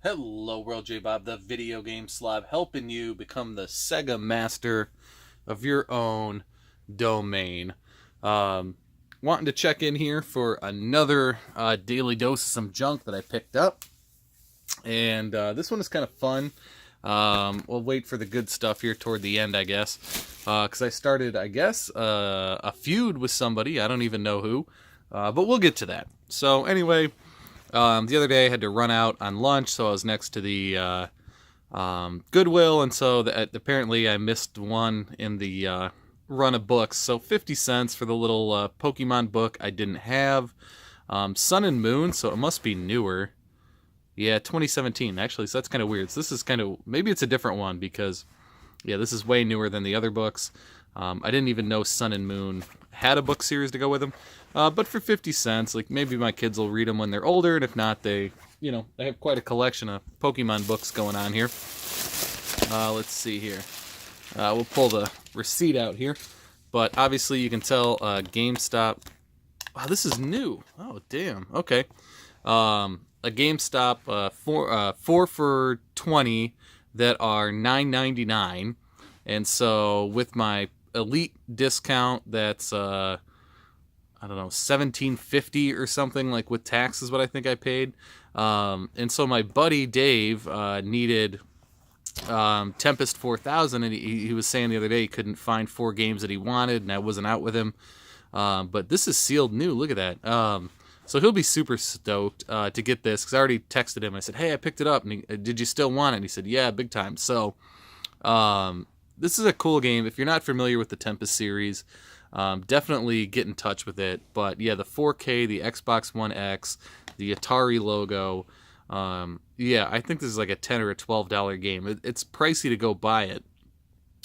Hello, World J Bob, the video game slob, helping you become the Sega master of your own domain. Um, Wanting to check in here for another daily dose of some junk that I picked up, and this one is kind of fun. We'll wait for the good stuff here toward the end, I guess, because I started, a feud with somebody. I don't even know who, but we'll get to that. So anyway. The other day I had to run out on lunch, so I was next to the Goodwill, and so apparently I missed one in the run of books. So 50 cents for the little Pokemon book I didn't have. Sun and Moon, so it must be newer. Yeah, 2017, actually, so that's kind of weird. So this is kind of, maybe it's a different one because, yeah, this is way newer than the other books. I didn't even know Sun and Moon had a book series to go with them. But for 50 cents, like maybe my kids will read them when they're older, and if not, they have quite a collection of Pokemon books going on here. Let's see here. We'll pull the receipt out here. But obviously you can tell GameStop. Wow, this is new. Oh, damn. Okay. A GameStop four for 20 that are $9.99. And so with my elite discount, that's I don't know, $17.50 or something, like with tax is what I think I paid. And so my buddy Dave needed Tempest 4000, and he was saying the other day he couldn't find 4 games that he wanted, and I wasn't out with him. But this is sealed new. Look at that. So he'll be super stoked to get this, because I already texted him. I said, hey, I picked it up. And did you still want it? And he said, yeah, big time. So this is a cool game. If you're not familiar with the Tempest series, definitely get in touch with it. But yeah, the 4K, the Xbox One X, the Atari logo. Yeah, I think this is like a $10 or a $12 game. It's pricey to go buy it.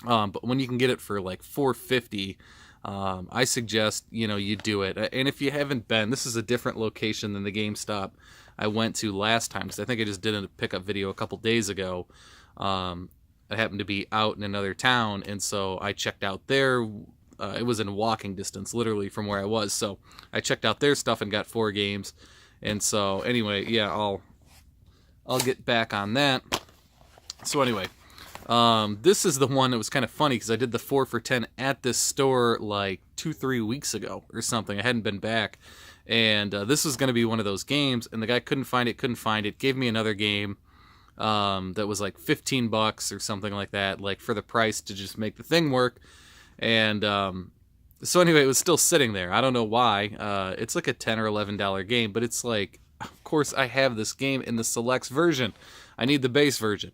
But when you can get it for like $4.50, I suggest, you do it. And if you haven't been, this is a different location than the GameStop I went to last time, because I think I just did a pickup video a couple days ago. I happened to be out in another town, and so I checked out there. It was in walking distance, literally, from where I was. So I checked out their stuff and got 4 games. And so anyway, yeah, I'll get back on that. So anyway, this is the one that was kind of funny because I did the 4 for 10 at this store like 2-3 weeks ago or something. I hadn't been back, and this was going to be one of those games. And the guy couldn't find it. Gave me another game that was like $15 or something like that, like for the price to just make the thing work. And so anyway, it was still sitting there. I don't know why. It's like a $10 or $11 game, but it's like, of course, I have this game in the selects version. I need the base version.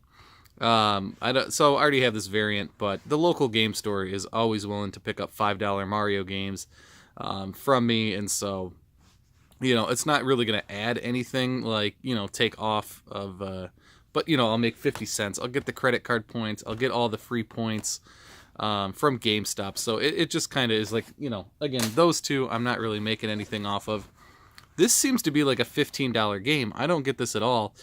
So I already have this variant, but the local game store is always willing to pick up $5 Mario games from me, and so it's not really going to add anything like take off of. But I'll make 50 cents. I'll get the credit card points. I'll get all the free points from GameStop. So it just kind of is like, again, those two I'm not really making anything off of. This seems to be like a $15 game. I don't get this at all.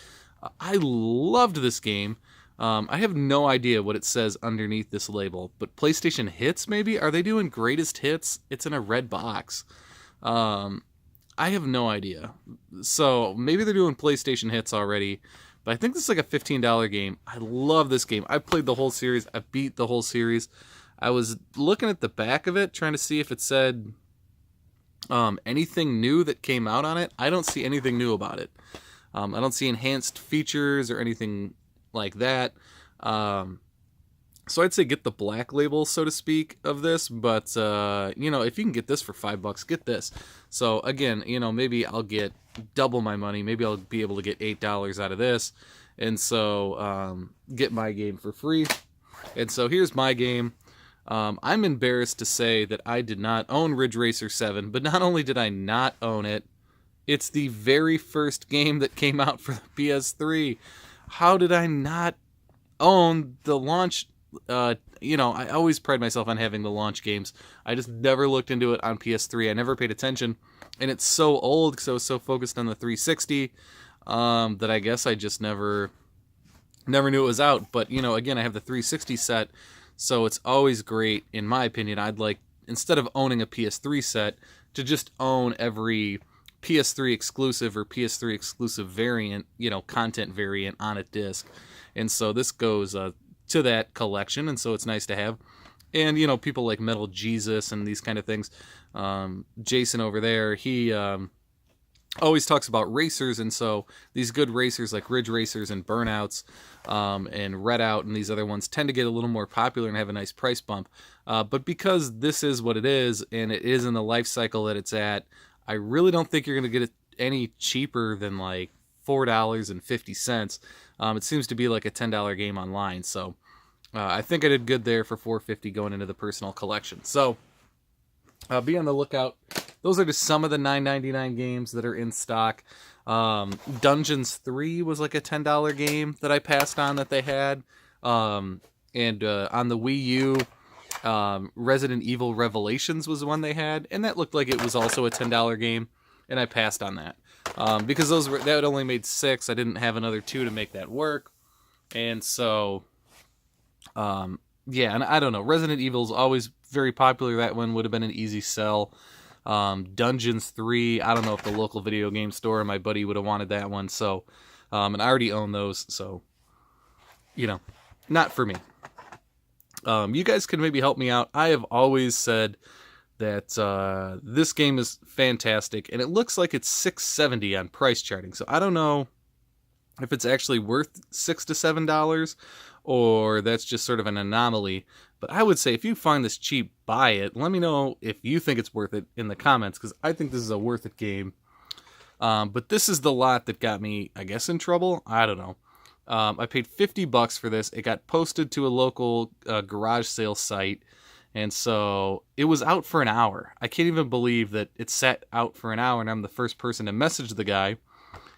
I loved this game. I have no idea what it says underneath this label, but PlayStation Hits, maybe? Are they doing greatest hits? It's in a red box. I have no idea. So maybe they're doing PlayStation Hits already. But I think this is like a $15 game. I love this game. I played the whole series. I beat the whole series. I was looking at the back of it, trying to see if it said anything new that came out on it. I don't see anything new about it. I don't see enhanced features or anything like that. So I'd say get the black label, so to speak, of this. But, if you can get this for $5, get this. So, again, maybe I'll get double my money. Maybe I'll be able to get $8 out of this. And so get my game for free. And so here's my game. I'm embarrassed to say that I did not own Ridge Racer 7. But not only did I not own it, it's the very first game that came out for the PS3. How did I not own the launch? I always pride myself on having the launch games. I just never looked into it on PS3. I never paid attention. And it's so old because I was so focused on the 360 that I guess I just never knew it was out. But, again, I have the 360 set, so it's always great, in my opinion. I'd like, instead of owning a PS3 set, to just own every PS3 exclusive or PS3 exclusive variant, content variant on a disc. And so this goes to that collection, and so it's nice to have. And, people like Metal Jesus and these kind of things. Jason over there, he always talks about racers, and so these good racers like Ridge Racers and Burnouts and Redout and these other ones tend to get a little more popular and have a nice price bump. But because this is what it is, and it is in the life cycle that it's at, I really don't think you're going to get it any cheaper than like $4.50. It seems to be like a $10 game online, so I think I did good there for $4.50 going into the personal collection. So be on the lookout. Those are just some of the $9.99 games that are in stock. Dungeons 3 was like a $10 game that I passed on that they had. And on the Wii U, Resident Evil Revelations was one they had, and that looked like it was also a $10 game, and I passed on that. Because that only made 6. I didn't have another 2 to make that work. And so, yeah, and I don't know. Resident Evil's always very popular. That one would have been an easy sell. Dungeons 3, I don't know if the local video game store or my buddy would have wanted that one. So, and I already own those, so, not for me. You guys can maybe help me out. I have always said that this game is fantastic, and it looks like it's $6.70 on price charting. So I don't know if it's actually worth $6 to $7 or that's just sort of an anomaly. But I would say if you find this cheap, buy it. Let me know if you think it's worth it in the comments, because I think this is a worth it game. But this is the lot that got me, I guess, in trouble. I don't know. I paid $50 for this. It got posted to a local garage sale site, and so it was out for an hour. I can't even believe that it sat out for an hour, and I'm the first person to message the guy,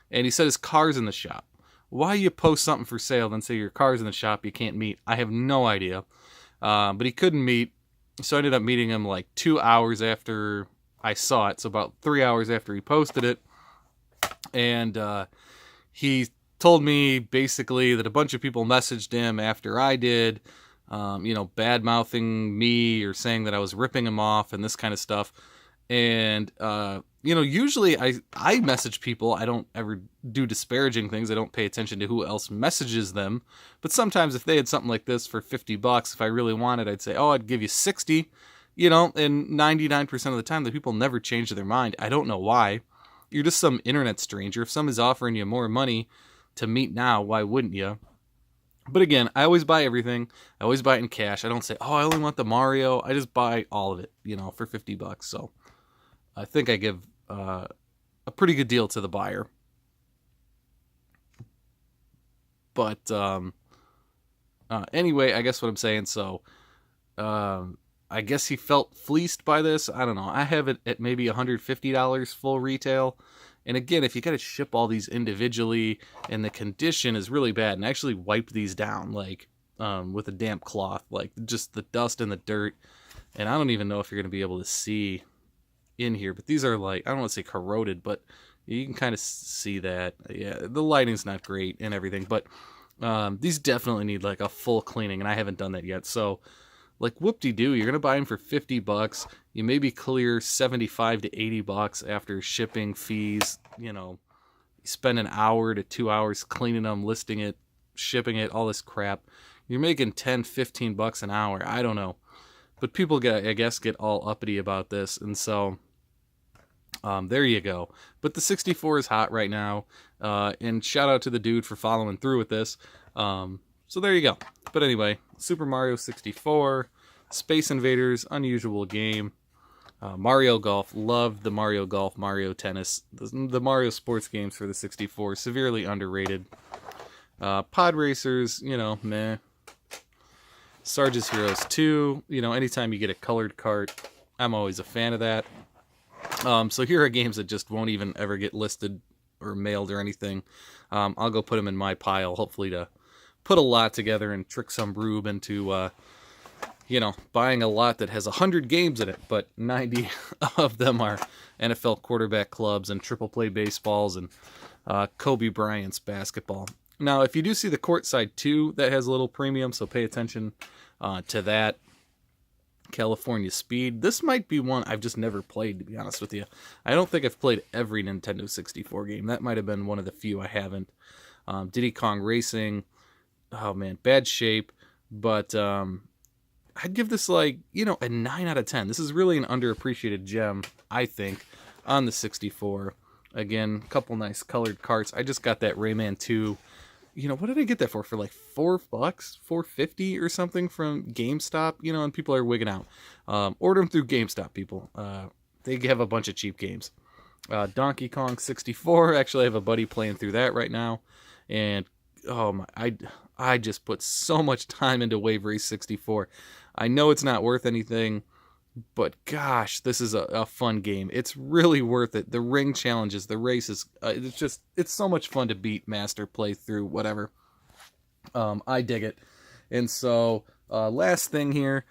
and he said his car's in the shop. Why you post something for sale then say your car's in the shop, you can't meet? I have no idea. But he couldn't meet, so I ended up meeting him like 2 hours after I saw it, so about 3 hours after he posted it, and he told me basically that a bunch of people messaged him after I did, bad-mouthing me or saying that I was ripping him off and this kind of stuff. And, usually I message people. I don't ever do disparaging things. I don't pay attention to who else messages them. But sometimes if they had something like this for $50, if I really wanted, I'd say, I'd give you 60, and 99% of the time the people never change their mind. I don't know why. You're just some internet stranger. If somebody's offering you more money to meet now, why wouldn't you? But again, I always buy everything. I always buy it in cash. I don't say, I only want the Mario. I just buy all of it, for $50. So I think I give a pretty good deal to the buyer. But anyway, I guess what I'm saying, so I guess he felt fleeced by this. I don't know. I have it at maybe $150 full retail. And again, if you got to ship all these individually and the condition is really bad, and actually wipe these down like with a damp cloth, like just the dust and the dirt. And I don't even know if you're going to be able to see in here, but these are like, I don't want to say corroded, but you can kind of see that. Yeah, the lighting's not great and everything, but these definitely need like a full cleaning, and I haven't done that yet. So like, whoop-de-doo, you're going to buy them for $50. You maybe clear $75 to $80 after shipping fees. You spend an hour to 2 hours cleaning them, listing it, shipping it, all this crap. You're making $10, $15 an hour. I don't know. But people get all uppity about this. And so there you go. But the 64 is hot right now. And shout out to the dude for following through with this. So there you go. But anyway, Super Mario 64, Space Invaders, unusual game. Mario Golf, loved the Mario Golf, Mario Tennis. The Mario sports games for the 64, severely underrated. Pod Racers, meh. Sarge's Heroes 2, anytime you get a colored cart, I'm always a fan of that. So here are games that just won't even ever get listed or mailed or anything. I'll go put them in my pile, hopefully to put a lot together and trick some rube into, buying a lot that has 100 games in it, but 90 of them are NFL quarterback clubs and triple play baseballs and Kobe Bryant's basketball. Now, if you do see the courtside 2, that has a little premium, so pay attention to that. California Speed. This might be one I've just never played, to be honest with you. I don't think I've played every Nintendo 64 game. That might have been one of the few I haven't. Diddy Kong Racing. Oh man, bad shape. But I'd give this like, a 9 out of 10. This is really an underappreciated gem, I think, on the 64. Again, a couple nice colored carts. I just got that Rayman 2. What did I get that for? For like $4, $4.50 or something from GameStop, and people are wigging out. Order them through GameStop, people. They have a bunch of cheap games. Donkey Kong 64. Actually, I have a buddy playing through that right now. And, oh my, I just put so much time into Wave Race 64. I know it's not worth anything, but gosh, this is a fun game. It's really worth it. The ring challenges, the races, it's so much fun to beat, master, play through, whatever. I dig it. And so, last thing here,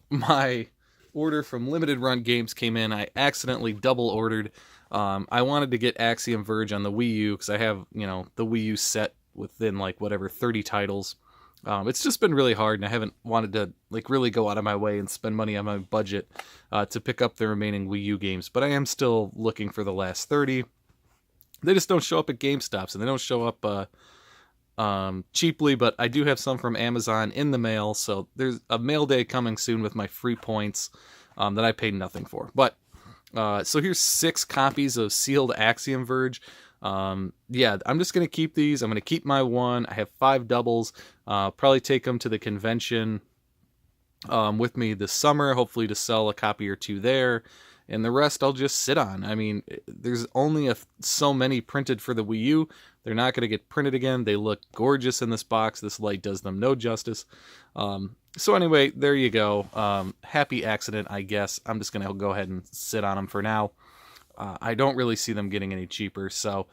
my order from Limited Run Games came in. I accidentally double ordered. I wanted to get Axiom Verge on the Wii U because I have, the Wii U set within like whatever 30 titles. It's just been really hard, and I haven't wanted to like really go out of my way and spend money on my budget to pick up the remaining Wii U games. But I am still looking for the last 30. They just don't show up at GameStops, and they don't show up cheaply. But I do have some from Amazon in the mail, so there's a mail day coming soon with my free points that I paid nothing for. But so here's 6 copies of sealed Axiom Verge. Yeah, I'm just going to keep these. I'm going to keep my one. I have 5 doubles. Probably take them to the convention with me this summer, hopefully to sell a copy or 2 there. And the rest I'll just sit on. I mean, there's only so many printed for the Wii U. They're not going to get printed again. They look gorgeous in this box. This light does them no justice. So anyway, there you go. Happy accident, I guess. I'm just going to go ahead and sit on them for now. I don't really see them getting any cheaper. So,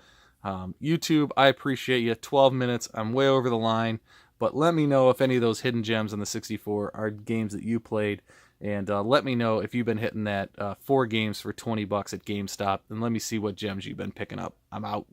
YouTube, I appreciate you. 12 minutes. I'm way over the line. But let me know if any of those hidden gems on the 64 are games that you played. And let me know if you've been hitting that 4 games for $20 at GameStop. And let me see what gems you've been picking up. I'm out.